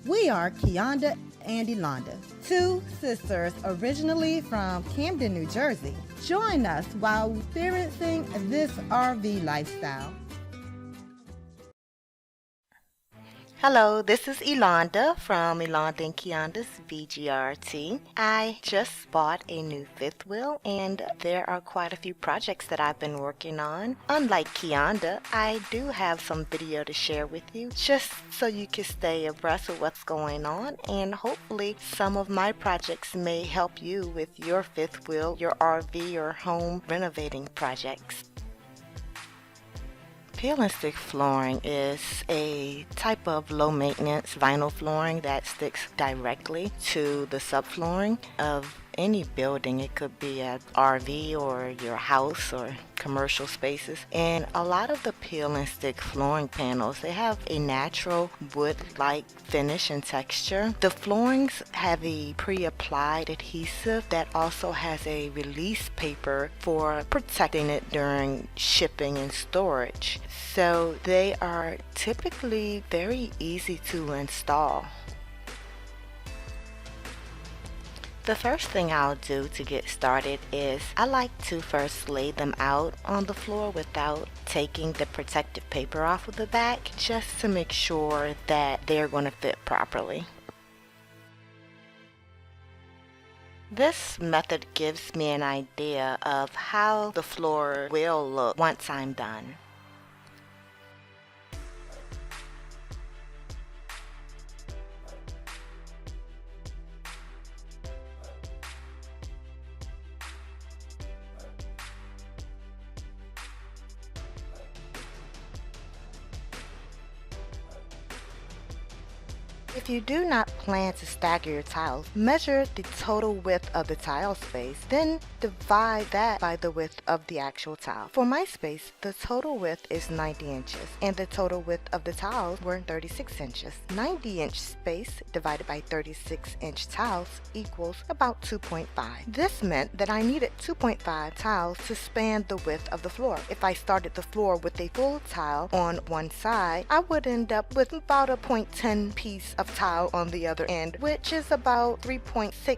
We are Kianda and Elonda, two sisters originally from Camden, New Jersey. Join us while experiencing this RV lifestyle. Hello, this is Elonda from Elonda and Kianda's VGRT. I just bought a new fifth wheel and there are quite a few projects that I've been working on. Unlike Kianda, I do have some video to share with you just so you can stay abreast of what's going on, and hopefully some of my projects may help you with your fifth wheel, your RV or home renovating projects. Peel and stick flooring is a type of low maintenance vinyl flooring that sticks directly to the subflooring of any building. It could be an RV or your house or commercial spaces. And a lot of the peel and stick flooring panels, they have a natural wood-like finish and texture. The floorings have a pre-applied adhesive that also has a release paper for protecting it during shipping and storage. So they are typically very easy to install. The first thing I'll do to get started is I like to first lay them out on the floor without taking the protective paper off of the back, just to make sure that they're going to fit properly. This method gives me an idea of how the floor will look once I'm done. If you do not plan to stagger your tiles, measure the total width of the tile space, then divide that by the width of the actual tile. For my space, the total width is 90 inches, and the total width of the tiles were 36 inches. 90-inch space divided by 36-inch tiles equals about 2.5. This meant that I needed 2.5 tiles to span the width of the floor. If I started the floor with a full tile on one side, I would end up with about a 0.10 piece of tile on the other end, which is about 3.6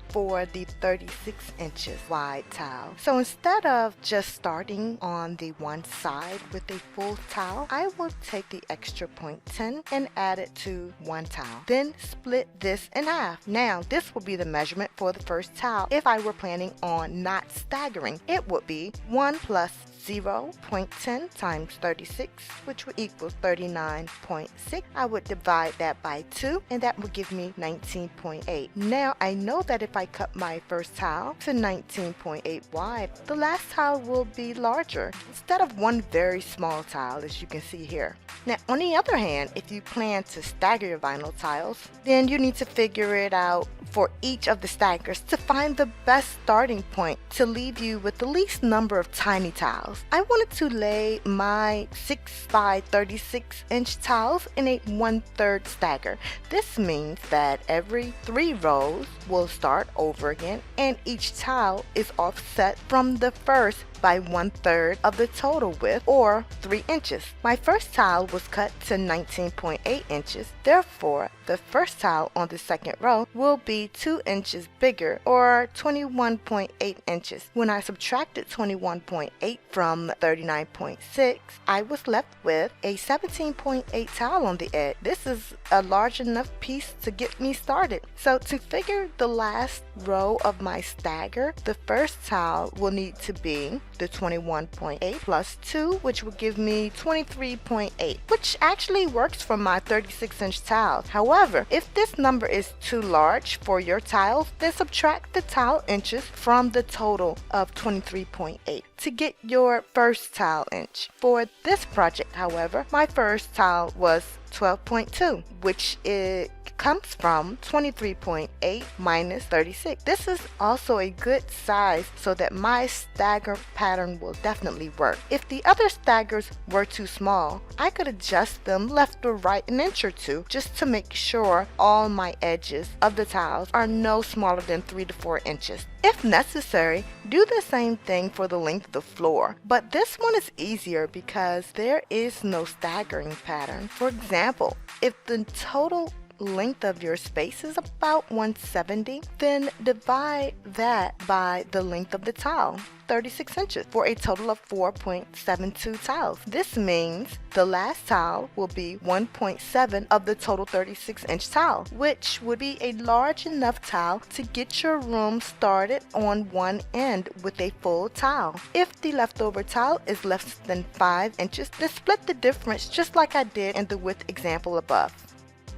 for the 36 inches wide tile. So instead of just starting on the one side with a full tile, I will take the extra 0.10 and add it to one tile. Then split this in half. Now this will be the measurement for the first tile. If I were planning on not staggering, it would be 1 plus 0.10 times 36, which would equal 39.6. I would divide that by 2, and that would give me 19.8. Now I know that if I cut my first tile to 19.8 wide, the last tile will be larger instead of one very small tile, as you can see here. Now on the other hand, if you plan to stagger your vinyl tiles, then you need to figure it out for each of the staggers to find the best starting point to leave you with the least number of tiny tiles. I wanted to lay my 6 by 36 inch tiles in a 1/3 stagger. This means that every 3 rows will start over again, and each tile is offset from the first by 1/3 of the total width, or 3 inches. My first tile was cut to 19.8 inches, therefore the first tile on the second row will be 2 inches bigger, or 21.8 inches. When I subtracted 21.8 from 39.6, I was left with a 17.8 tile on the edge. This is a large enough piece to get me started. So to figure the last row of my stagger, the first tile will need to be the 21.8 plus 2, which would give me 23.8, which actually works for my 36-inch tiles. However, if this number is too large for your tiles, then subtract the tile inches from the total of 23.8 to get your first tile inch. For this project, however, my first tile was 12.2, which it comes from 23.8 minus 36. This is also a good size so that my stagger pattern will definitely work. If the other staggers were too small, I could adjust them left or right an inch or two just to make sure all my edges of the tiles are no smaller than 3 to 4 inches. If necessary, do the same thing for the length of the floor, but this one is easier because there is no staggering pattern. For example, if the total length of your space is about 170, then divide that by the length of the tile, 36 inches, for a total of 4.72 tiles. This means the last tile will be 1.7 of the total 36-inch tile, which would be a large enough tile to get your room started on one end with a full tile. If the leftover tile is less than 5 inches, then split the difference just like I did in the width example above.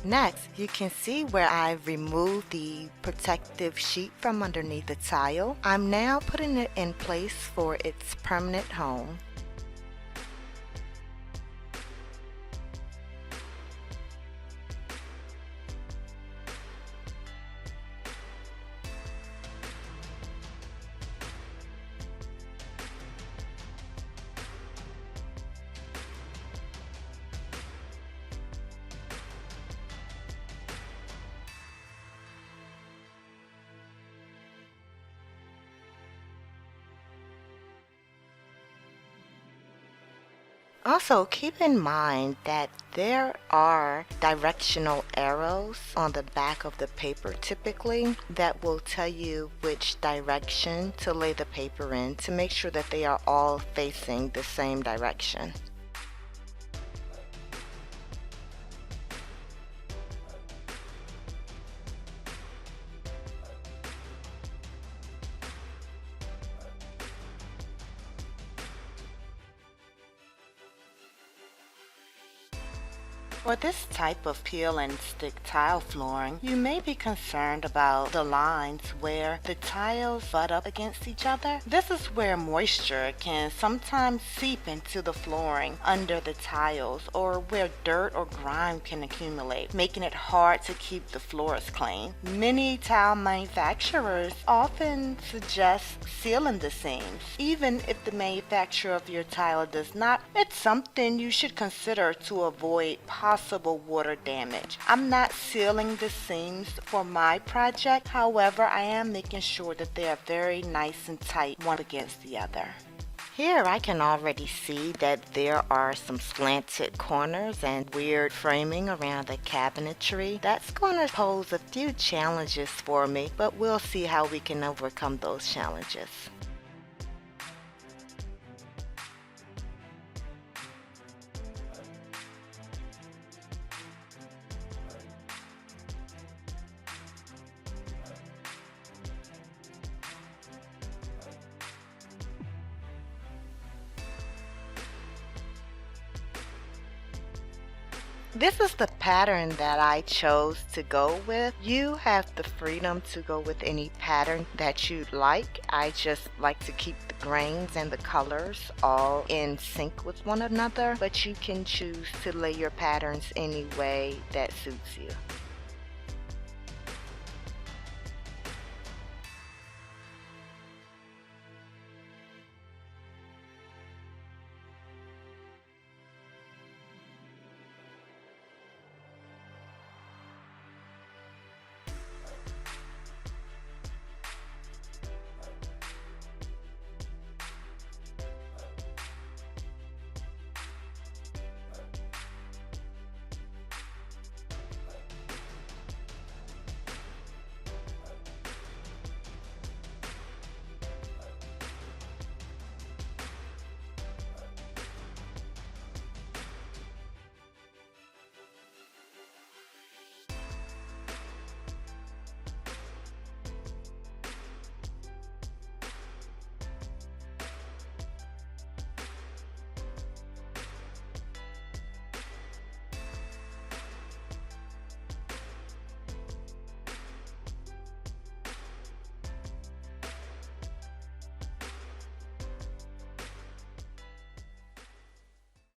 Next, you can see where I've removed the protective sheet from underneath the tile. I'm now putting it in place for its permanent home. Also, keep in mind that there are directional arrows on the back of the paper typically that will tell you which direction to lay the paper in to make sure that they are all facing the same direction. For this type of peel and stick tile flooring, you may be concerned about the lines where the tiles butt up against each other. This is where moisture can sometimes seep into the flooring under the tiles, or where dirt or grime can accumulate, making it hard to keep the floors clean. Many tile manufacturers often suggest sealing the seams. Even if the manufacturer of your tile does not, it's something you should consider to avoid possible water damage. I'm not sealing the seams for my project, however, I am making sure that they are very nice and tight one against the other. Here I can already see that there are some slanted corners and weird framing around the cabinetry. That's going to pose a few challenges for me, but we'll see how we can overcome those challenges. This is the pattern that I chose to go with. You have the freedom to go with any pattern that you'd like. I just like to keep the grains and the colors all in sync with one another, but you can choose to lay your patterns any way that suits you.